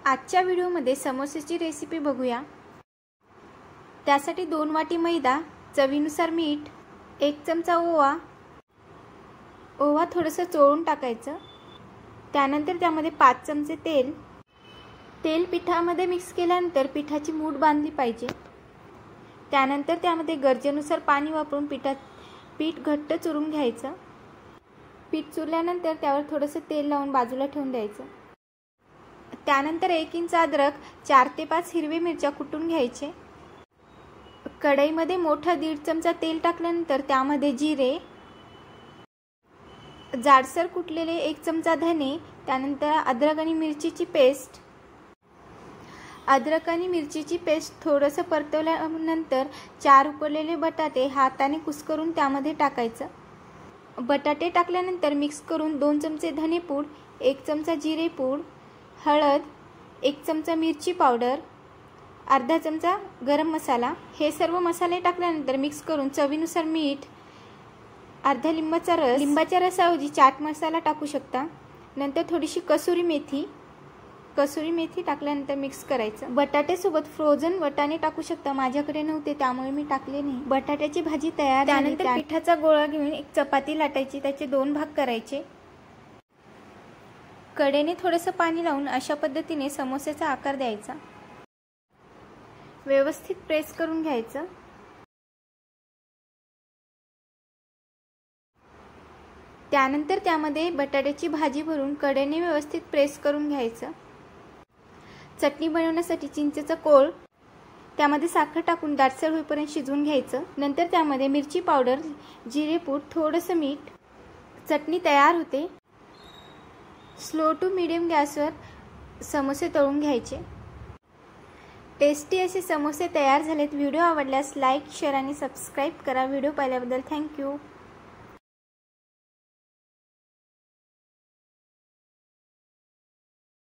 आजच्या व्हिडिओमध्ये समोसेची रेसिपी बघूया। त्यासाठी 2 वाटी मैदा, चवीनुसार मीठ, 1 चमचा ओवा थोडंसं चोळून टाकायचं। त्यानंतर त्यामध्ये 5 चमचे तेल पिठामध्ये मिक्स केल्यानंतर पिठाची मूठ बांधली पाहिजे। त्यानंतर त्यामध्ये गरजेनुसार पाणी वापरून पीठ घट्ट चुरून घ्यायचं। पीठ चुरल्यानंतर त्यावर थोडंसं तेल लावून बाजूला ठेवून द्यायचं। त्यानंतर 1 इंच अद्रक, 4 ते 5 हिरवी मिरच्या कुटून घ्यायचे। कढईमध्ये मोठा 1.5 चमचा तेल टाकल्यानंतर त्यामध्ये जिरे, जाडसर कुटलेले 1 चमचा धने, त्यानंतर अद्रक आणि मिरचीची पेस्ट। अद्रक आणि मिरचीची पेस्ट थोडंसं परतवल्यानंतर 4 उकडलेले बटाटे हाताने कुस्करून त्यामध्ये टाकायचं। बटाटे टाकल्यानंतर मिक्स करून 2 चमचे धनेपूड, 1 चमचा जिरेपूड, हळद, 1 चमचा मिरची पावडर, अर्धा चमचा गरम मसाला हे सर्व मसाले टाकल्यानंतर मिक्स करून चवीनुसार मीठ, अर्धा लिंबाचा रस, लिंबाच्या रसाऐवजी चाट मसाला टाकू शकता। नंतर थोडीशी कसुरी मेथी टाकल्यानंतर मिक्स करायचं। बटाट्यासोबत फ्रोझन वटाणे टाकू शकता, माझ्याकडे नव्हते त्यामुळे मी टाकले नाही। बटाट्याची भाजी तयार झाली। त्यानंतर पिठाचा गोळा घेऊन एक चपाती लाटायची, त्याचे 2 भाग करायचे। कडेने थोडंसं पाणी लावून अशा पद्धतीने समोसेचा आकार द्यायचा। व्यवस्थित प्रेस करून घ्यायचं। त्यानंतर त्यामध्ये बटाट्याची भाजी भरून कडेने व्यवस्थित प्रेस करून घ्यायचं। चटणी बनवण्यासाठी चिंचेचा कोळ, त्यामध्ये साखर टाकून दाटसर होईपर्यंत शिजवून घ्यायचं। नंतर त्यामध्ये मिरची पावडर, जिरेपूड, थोडंसं मीठ, चटणी तयार होते। स्लो टू मीडियम गॅसवर समोसे तळून घ्यायचे। टेस्टी असे समोसे तयार झालेत। व्हिडिओ आवडल्यास लाईक, शेअर आणि सबस्क्राईब करा। व्हिडिओ पाहिल्याबद्दल थँक्यू।